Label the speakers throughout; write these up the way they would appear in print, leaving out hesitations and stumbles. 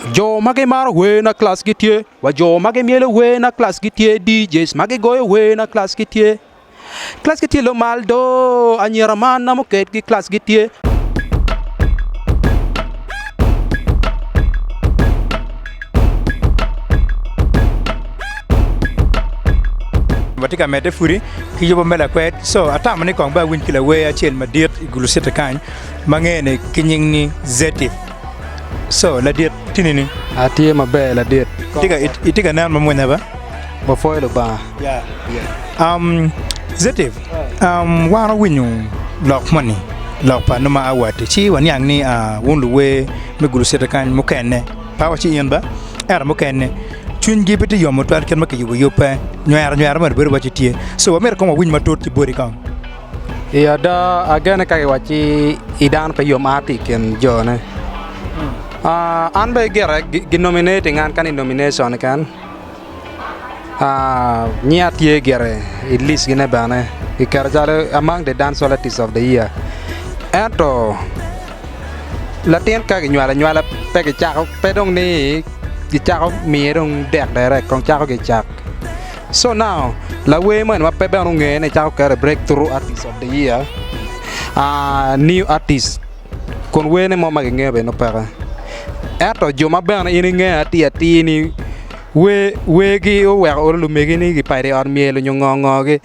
Speaker 1: Jo mage mar we na class gitie, wa jo mage miele we na class gitie, DJs mage goyo we na class gitie. Class gitie lo maldo, anyera man na moket gi class gitie.
Speaker 2: Batika mete furi kijobo mela kwet so ata mani kong ba win kila we achel madiet igulu seta kan mangene kinying ni Zetive so la diet tinini
Speaker 1: Atie mabe la diet
Speaker 2: itika nan mamwena ba
Speaker 1: bo foilo ba
Speaker 2: yeah Zetive wano winyu lok money lok pa numa awati chi wanyang ni wunlu we megulu seta kan mukene pa wachi yen ba era mukene chun gi beti yomo twal ken make yugo yopa nyar mar beru bachitie so amer ko win matot ti bori kan
Speaker 1: ya da agane kai wachi idan pe yom ati ken jone an be gera gi nominating an kan nomination kan nyat ye gere at least gine bane ikarjale among the dance artists of the year ato latien ka nyala pe ke chak pe dong ni di chak mi dong dek direct kong chak ke chak. So now la we man wa pe ba no nge ne chak ka breakthrough artist of the year new artist kon we ne mo ma nge be no para ato jo ma ba na ini nge ati ni we gi o wa o lu me gi ni gi pa de on mi lu ngo gi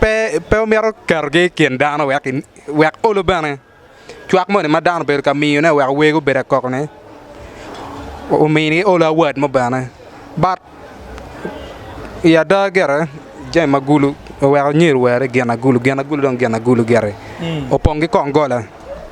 Speaker 1: pe o mi ro kar ge ken da no wa o lu ba ne chuak mo ne ma da no be ka mi ne wa we go be ko ne o mini ola word mo bana but ya da gere je magulu wa nyir were gena gulu don gena gulu gere o pongi kongola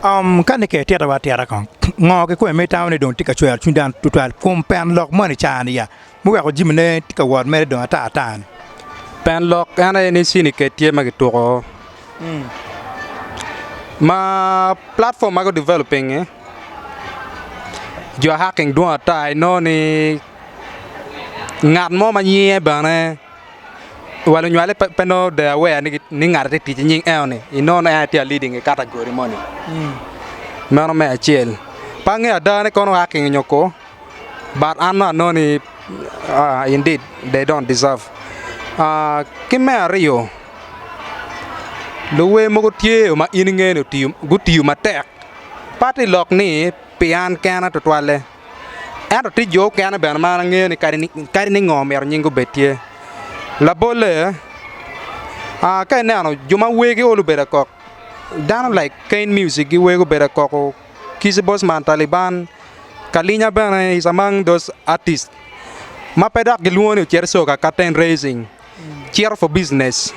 Speaker 2: kan ke tera wa tera kan ngo ke ko me tawne don tika chwer chundan tutal kom pen lok mo ni chani ya mo wa ko jimne tika word me don ata
Speaker 1: pen lok ana ni sini ke tie magi to ma platform mago developing jo hacking do tai no ni ngat mo ma nyie bana wala nyale peno de we ni ngat ti nying el ni ino na ati leading category money mano me achel pange ada ne kono hacking nyoko but anna no ni indeed they don't deserve kime rio luwe mo tie ma ininge no ti gutiu matek party lock ni pian kana to twale ero ti jo kana ben ma nge ni kari ni ngom er nyingo betie la bole ka ne ano juma wege olu bera kok dan like kain music gi wego bera kok kisi boss man Taliban kalinya ben is among those artists ma pedak giluoni cherso ka curtain raising cheer for business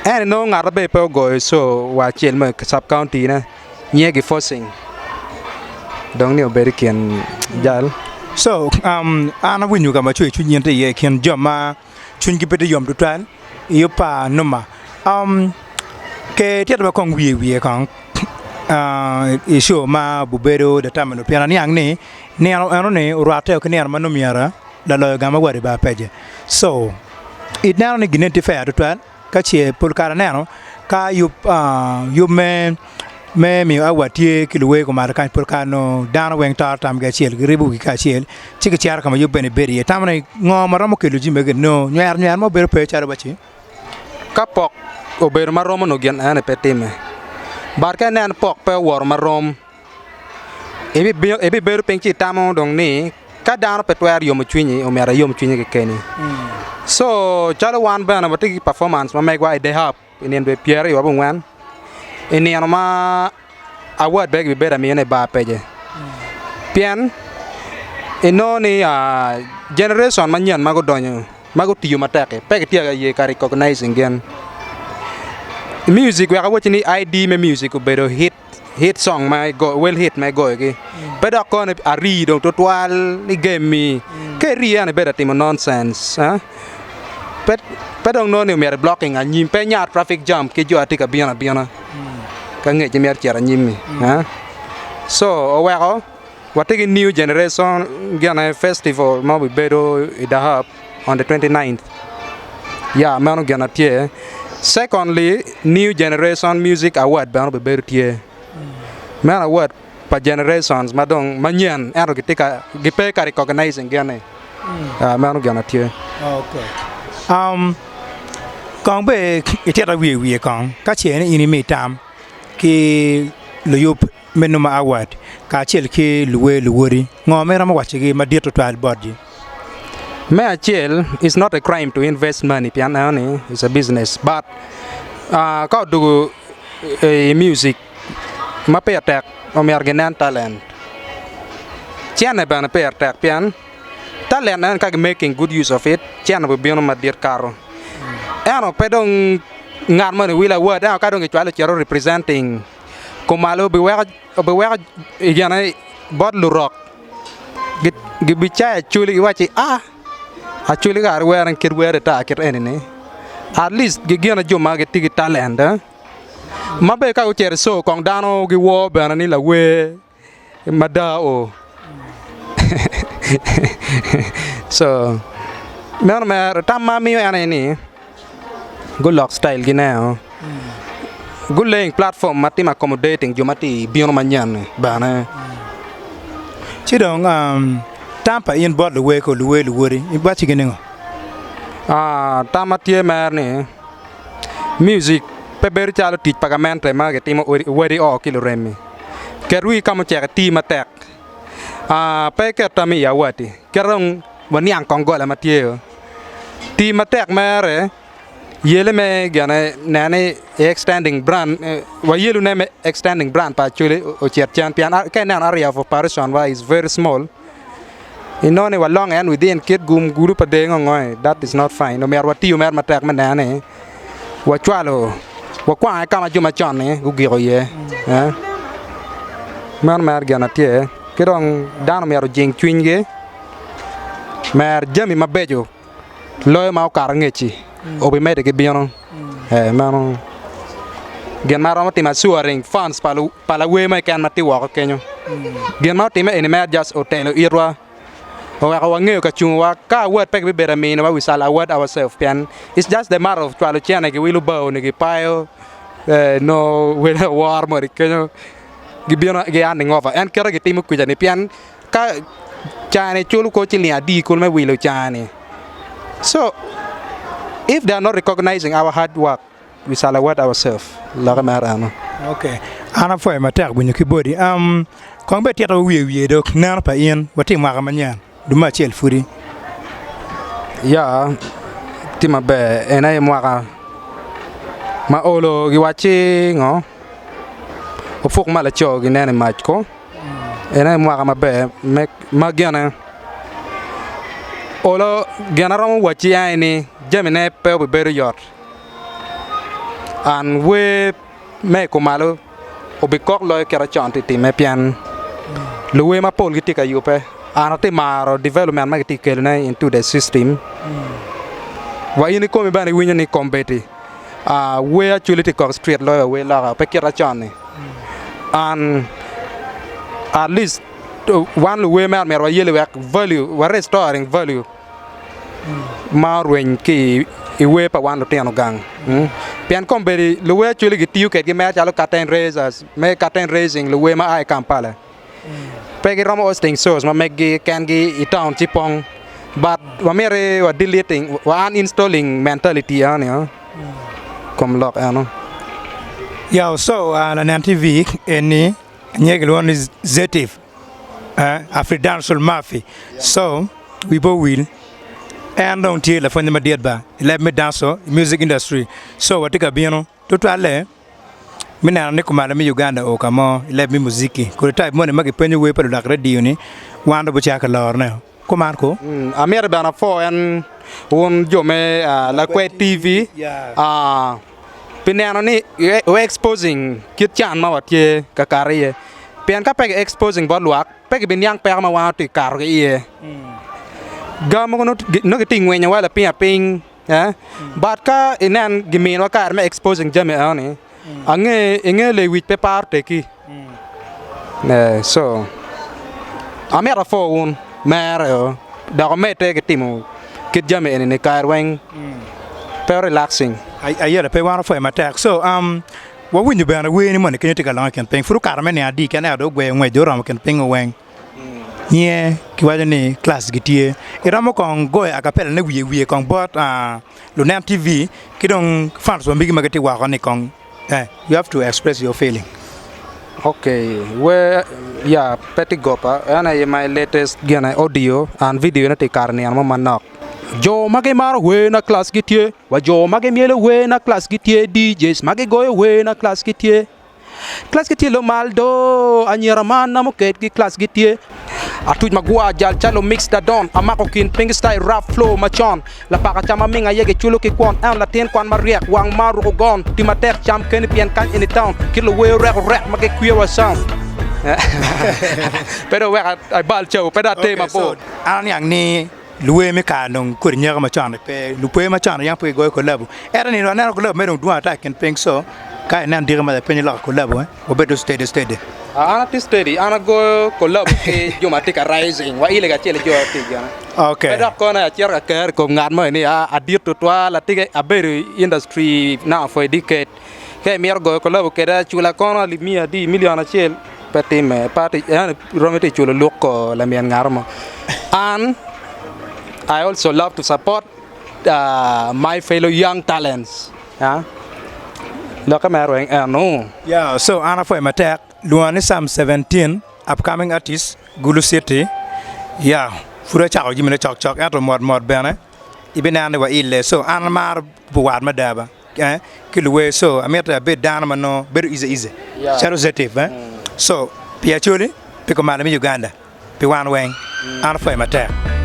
Speaker 1: and no ngarabe pe go so wa chel ma sub county na nyegi forcing dong ni oberi ken jal
Speaker 2: so ana winyu ga ma chui chunyen te ye ken joma chun gi bede yom tutal yopa NUMA ke tiat ba kong wie kan isho ma bubero da tamano piana ni ang ni ano ne urate ko ni ar manu miara la lo ga ma wari ba peje so it now ni ginenti fa tutal ka che pul kara nano ka you me mi awati kilwe ko mar kan por kano dano wen tar tam ga chiel ribu ka chiel chiki char kama yobene beri tamne ngo maramo kilo jimbe no nyar mo ber pe char bachi
Speaker 1: kapok o ber maromo no gen ane petime bar ka nan pok pe wor marom ebi ber penchi tamo dong ni ka dano pe twer yo mchwinyi o mera yo mchwinyi ke keni so chalo wan bana batiki performance ma megwa de hap inen be pierre yo bongwan ini ano ma award bag bi bera mi ne ba peje pian ino ni generation manyan mago donyo mago tiyo matake pe tia ye ka recognizing gen music we ka watching ID me music bedo hit song my go well hit my go ke bedo ko ne ari do total ni game mi ke ria ne bedo timo nonsense pedong no ni mer blocking anyim pe nya traffic jam ke jo atika biana ka nge jemer tiara nyimi so oweko watigi new generation gana festival ma be bedo idahap on the 29th yeah mano gana tie secondly new generation music award be bedo tie man award pa generations madong manyan ero gitika gipe ka recognizing gane manu gana tie
Speaker 2: okay kong be itiara wi kong ka che ni mi tam ki lo yup menuma award ka chel ki luwori ngome ram wache gi madir to twal body
Speaker 1: me achel is not a crime to invest money piano ni it's a business but ka do music ma pe attack o mergenan talent chane bana pe attack pian talent an ka making good use of it chane bo biono madir karo ano pedong ngar mo ni wila word ka dong itwalo chero representing komalo be wa igana bot lu rock gibicha chuli wachi actually gar wearing kid wear ta kid enene at least gigana joma ge tigi talent mabe ka ucher so kong dano gi wo bana ni la we madao so mer tamma mi anani good luck style gi now good laying platform mati accommodating jomati biono manyan bana
Speaker 2: chidong tampa in bot the way ko luwori ba chigeningo
Speaker 1: tamatie mer ni music peber chalo tit pagamente ma ke timo weri o kiloremi kerui kamo cheka ti matek pe ke tami ya wati kerong waniang kongola matie ti matek mere yele me gana nane extending brand wa yelu name extending brand pa chule o chet champion kenan area of operation wa is very small inone wa long and within kid guru pa de ngoy that is not fine no mer wati mer matek manane wa chwalo wa kwa kama juma chone gugiro ye mer gana tie kedong dano mer jing twinge mer jami mabejo loy ma kar ngechi obi mede ke biono mano gen maro mati masuaring fans pala we ma kan mati wa kenyo gen mati me ene mer just hotel irwa o ka wange ka chunwa ka word pek be bera me no we sala word ourselves pian it's just the matter of twalo chana ke wilu bao ne ke payo no we war mo kenyo gibiono ge anding over en kera ke timu ku jani pian ka chane chulu ko chilia di kul me wilu chane so if they are not recognizing our hard work we shall award ourselves la marano
Speaker 2: okay ana foi matak bunyu kibodi kong be tiata wi dok nan pa yen wati ma manyan duma chel furi
Speaker 1: ya tima be ena mwaka ma olo giwachi ngo ofuk mala cho ginene machko ena mwaka mabe magiana olo genaro wachi aini jamine pe be beru yot an we me komalo obikok lo kera chanti ti me pian luwe ma pol gitika yupe anate maro development ma gitika na into the system wa ini ko me bani winya ni kombeti we actually to street lo we la pe kera chani and at least one luwe mer wa yele work value wa restoring value marwen ki iwe pa wan luteno gang pian komberi luwe chuli gitiu ke gi mer chalo curtain raisers me curtain raising luwe ma ai kampala pegi romo hosting source ma megi kangi itown chipong but wa mere wa deleting wa uninstalling mentality ani kom lock ano
Speaker 2: yeah so la nan tv eni nyegel one is Zetive Afridancehall Mafia so we both will and don't tell for the dead ba let me dance music industry so what take biano to ale mina ne kumala mi Uganda o kamo let me muziki ko type mo ne magi penyo we pa dak radio ni wando bu chaka lor ne ko man ko
Speaker 1: amere bana fo en won jome Lakwed TV pinano ni we exposing kit chan ma watie kakariye pian ka pe exposing bolwak pe bin yang pe ma wa ti kar ge ye gamo no getting when wala ping but ka inan gimin wa kar me exposing jame ani ange le wit pe parte ki so amera fo un mer da mete ke timu kit jame ne kar wen pe relaxing
Speaker 2: I yet pe wan for my tag so What when you ban away any money can you take a long campaign for Carmen and D can out of where Joram can ping away. Yeah, Kiwani class get here. Iramokong go a capella we con bought NUMA TV, Kidong fans when big magati work on Kong. You have to express your feeling.
Speaker 1: Okay, where yeah, Petty Gopa, and I my latest audio and video na karni ang mamanok. Jo mage mar we na class gitie, wa jo mage miele we na class gitie DJs mage go we na class gitie. Class gitie lo maldo anyera man na mo ket ki class gitie. Atuj magua jal chalo mix da don amako kin ping style rap flow machon la paka chama minga yege chulo ki kwon am la ten kwan mariek wang maru gon timater cham ken pien kan in the town kilo we rap mage queer sound. Pero we I bal chow peda tema po
Speaker 2: An yang ni luwe me ka nong kurinya ma chan pe luwe ma chan yang pe go ko labu era ni na ko labu me dong dua ta ken ping so ka nan dir ma pe ni la ko labu o beto steady
Speaker 1: ana ti steady ana go ko labu ke yo matika rising wa ile ga chele jo ti ga
Speaker 2: okay
Speaker 1: peda ko na cher ka ko ngat mo ni a dir to twa la ti a beru industry now for a decade ke mier go ko labu ke da chula kono li mia di million a chel peti me pati romete chulo loko la mien ngarmo and I also love to support my fellow young talents. Yeah. Look at my no.
Speaker 2: Yeah, so Anna for my tag, Luani Sam 17, upcoming artist, Gulu City. Yeah, Fura Chow, Jimmy Chok, out of Mod Banner. Even Anna were ill, so Anna Mar Buad Madaba. Kilaway, so I met a bit down, no, very easy. Shadow Zetive, So, Acholi, pick a man in Uganda, Piwan Wang, Anna for my tag.